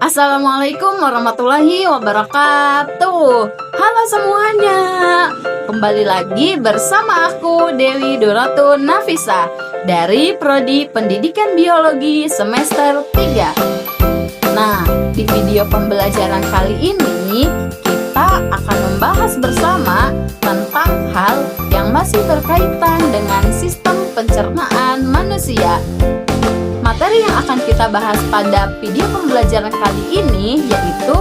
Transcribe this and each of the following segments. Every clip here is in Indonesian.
Assalamualaikum warahmatullahi wabarakatuh. Halo semuanya, kembali lagi bersama aku Dewi Duratun Nafisa dari Prodi Pendidikan Biologi semester 3. Nah, di video pembelajaran kali ini kita akan membahas bersama tentang hal yang masih berkaitan dengan sistem pencernaan manusia. Materi yang akan kita bahas pada video pembelajaran kali ini yaitu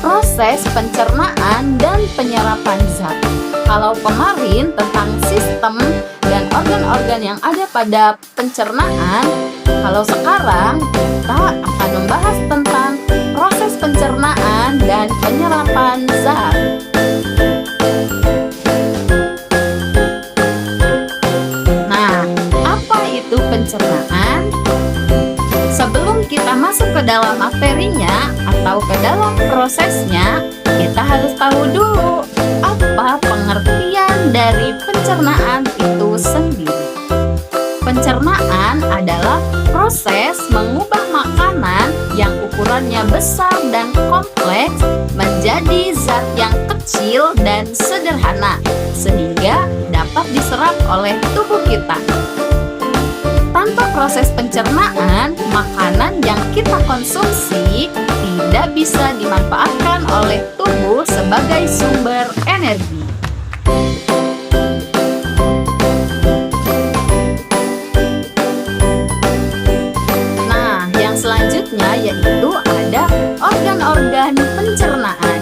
proses pencernaan dan penyerapan zat. Kalau kemarin tentang sistem dan organ-organ yang ada pada pencernaan, kalau sekarang kita akan membahas tentang proses pencernaan dan penyerapan zat. Nah, apa itu pencernaan? Sebelum kita masuk ke dalam materinya atau ke dalam prosesnya, kita harus tahu dulu apa pengertian dari pencernaan itu sendiri. Pencernaan adalah proses mengubah makanan yang ukurannya besar dan kompleks menjadi zat yang kecil dan sederhana sehingga dapat diserap oleh tubuh kita. Tanpa proses pencernaan, makanan yang kita konsumsi tidak bisa dimanfaatkan oleh tubuh sebagai sumber energi. Nah, yang selanjutnya yaitu ada organ-organ pencernaan,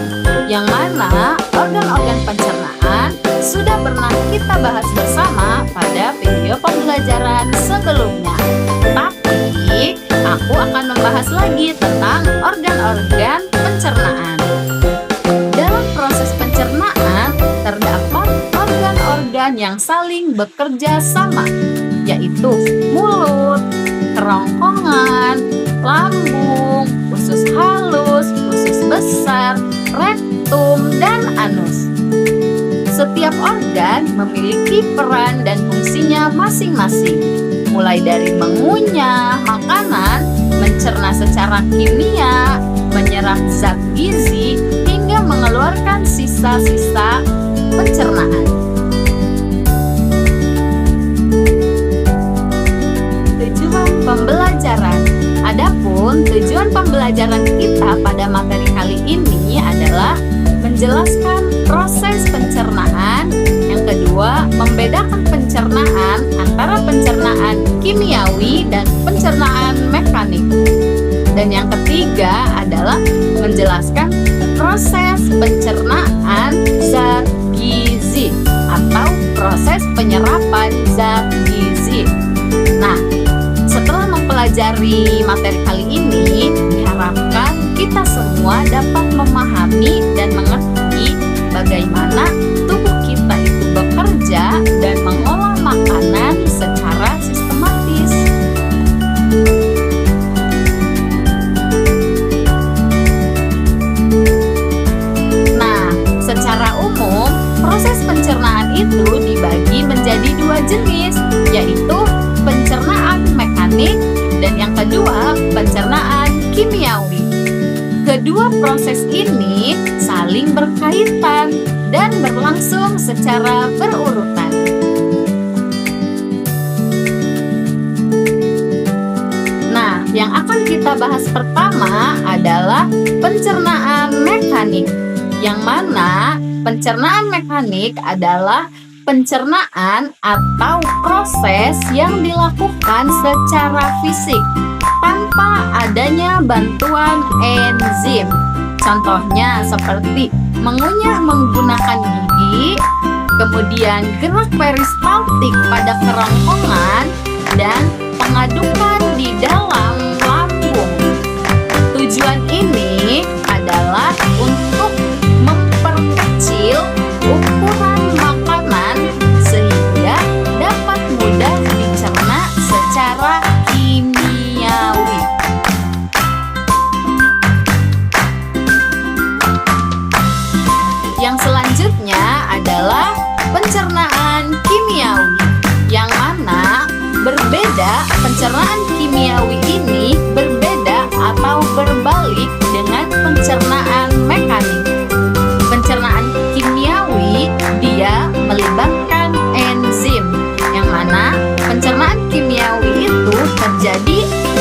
yang mana organ-organ pencernaan sudah pernah kita bahas bersama pada video pembelajaran sebelumnya. Tapi aku akan membahas lagi tentang organ-organ pencernaan. Dalam proses pencernaan terdapat organ-organ yang saling bekerja sama, yaitu mulut, kerongkongan, lambung, usus halus, usus besar, rektum, dan anus. Setiap organ memiliki peran dan fungsinya masing-masing, mulai dari mengunyah makanan, mencerna secara kimia, menyerap zat gizi, hingga mengeluarkan sisa-sisa pencernaan. Tujuan pembelajaran. Adapun tujuan pembelajaran kita pada materi kali ini adalah menjelaskan proses pencernaan. Yang kedua, membedakan pencernaan antara pencernaan kimiawi dan pencernaan mekanik. Dan yang ketiga adalah menjelaskan proses pencernaan zat gizi atau proses penyerapan zat gizi. Nah, setelah mempelajari materi kali ini, diharapkan kita semua dapat memahami dan mengerti bagaimana tubuh kita itu bekerja dan mengolah makanan secara sistematis. Nah, secara umum, proses pencernaan itu dibagi menjadi dua jenis, yaitu pencernaan mekanik dan yang kedua pencernaan kimiawi. Kedua proses ini saling berkaitan dan berlangsung secara berurutan. Nah, yang akan kita bahas pertama adalah pencernaan mekanik, yang mana pencernaan mekanik adalah pencernaan atau proses yang dilakukan secara fisik tanpa adanya bantuan enzim. Contohnya seperti mengunyah menggunakan gigi, kemudian gerak peristaltik pada kerongkongan, dan pengadukan di dalam lambung. Tujuan ini adalah untuk memperkecil ukuran makanan sehingga dapat mudah dicerna secara kimiawi. Yang selanjutnya adalah pencernaan kimiawi, yang mana berbeda. Pencernaan kimiawi ini berbeda atau berbalik dengan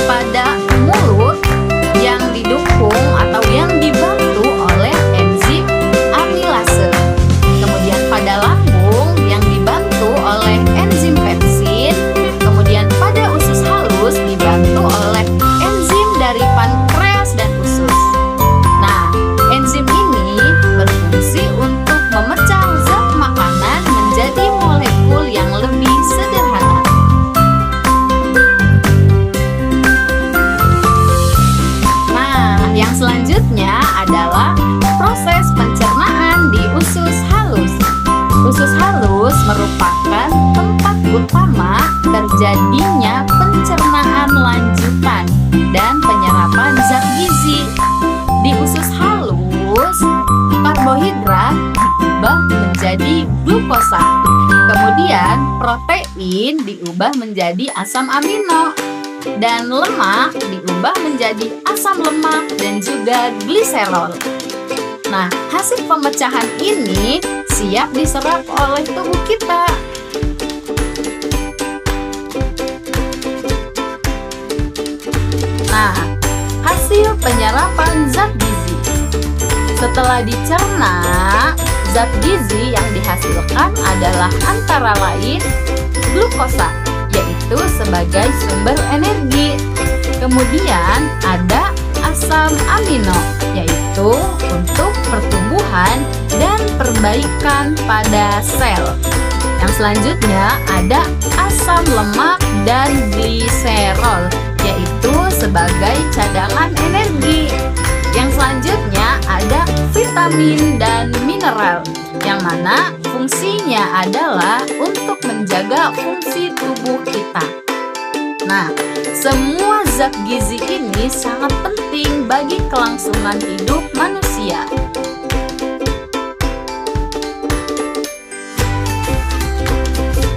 pada mulut yang didukung atau yang dibantu oleh enzim amilase. Kemudian pada lambung yang dibantu oleh enzim pepsin. Kemudian pada usus halus dibantu oleh enzim dari pankreas dan usus. Nah, enzim ini berfungsi untuk memecah zat makanan menjadi molekul yang lebih sederhana. Nah, yang selanjutnya adalah proses pencernaan di usus halus. Usus halus merupakan tempat utama terjadinya pencernaan lanjutan dan penyerapan zat gizi. Di usus halus, karbohidrat diubah menjadi glukosa. Kemudian protein diubah menjadi asam amino dan lemak diubah menjadi asam lemak dan juga gliserol. Nah, hasil pemecahan ini siap diserap oleh tubuh kita. Nah, hasil penyerapan zat gizi. Setelah dicerna, zat gizi yang dihasilkan adalah antara lain glukosa, yaitu sebagai sumber energi. Kemudian ada asam amino, yaitu untuk pertumbuhan dan perbaikan pada sel. Yang selanjutnya ada asam lemak dan gliserol, yaitu sebagai cadangan energi. Yang selanjutnya ada vitamin dan mineral, yang mana fungsinya adalah untuk menjaga fungsi tubuh kita. Nah, semua zat gizi ini sangat penting bagi kelangsungan hidup manusia.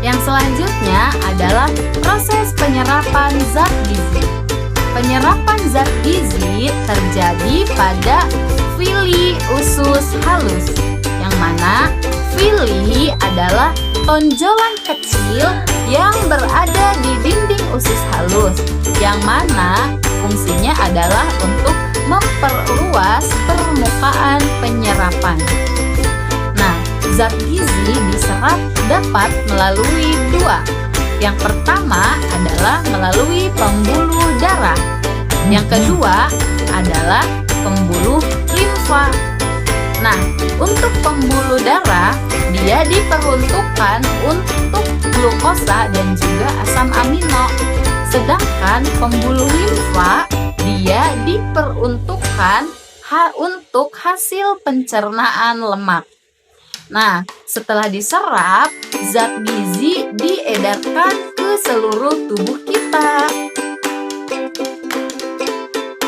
Yang selanjutnya adalah proses penyerapan zat gizi. Penyerapan zat gizi terjadi pada villi usus halus, yang mana villi adalah tonjolan kecil yang berada di dinding usus halus, yang mana fungsinya adalah untuk memperluas permukaan penyerapan. Nah, zat gizi diserap dapat melalui dua. Yang pertama adalah melalui pembuluh darah. Yang kedua adalah pembuluh limfa. Nah, untuk pembuluh darah, dia diperuntukkan untuk glukosa dan juga asam amino. Sedangkan pembuluh limfa, dia diperuntukkan untuk hasil pencernaan lemak. Nah, setelah diserap, zat gizi diedarkan ke seluruh tubuh kita.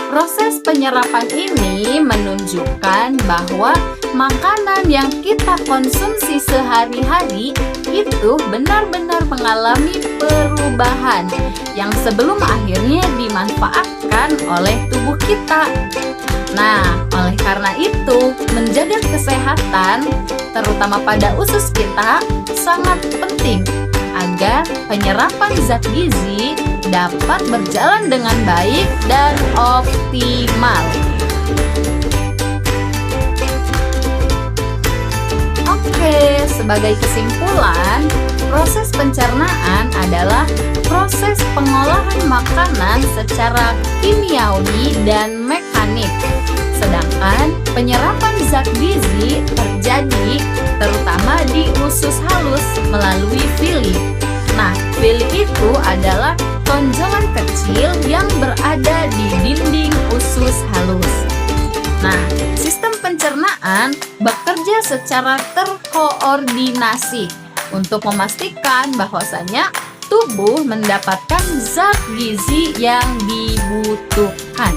Proses penyerapan ini menunjukkan bahwa makanan yang kita konsumsi sehari-hari itu benar-benar mengalami perubahan yang sebelum akhirnya dimanfaatkan oleh tubuh kita. Nah, oleh karena itu, menjaga kesehatan, terutama pada usus kita, sangat penting agar penyerapan zat gizi dapat berjalan dengan baik dan optimal. Oke, sebagai kesimpulan, proses pencernaan adalah proses pengolahan makanan secara kimiawi dan mekanik. Sedangkan penyerapan zat gizi terjadi terutama di usus halus melalui villi. Nah, villi itu adalah tonjolan kecil yang berada di dinding usus halus. Nah, sistem pencernaan bekerja secara terkoordinasi untuk memastikan bahwasanya tubuh mendapatkan zat gizi yang dibutuhkan.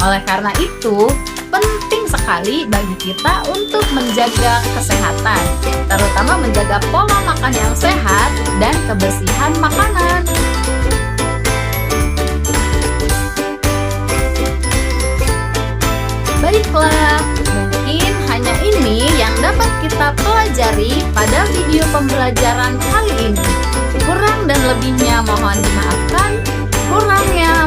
Oleh karena itu, penting sekali bagi kita untuk menjaga kesehatan, terutama menjaga pola makan yang sehat dan kebersihan makanan. Baiklah, mungkin hanya ini yang dapat kita pelajari pada video pembelajaran kali ini. Kurang dan lebihnya mohon dimaafkan. Kurangnya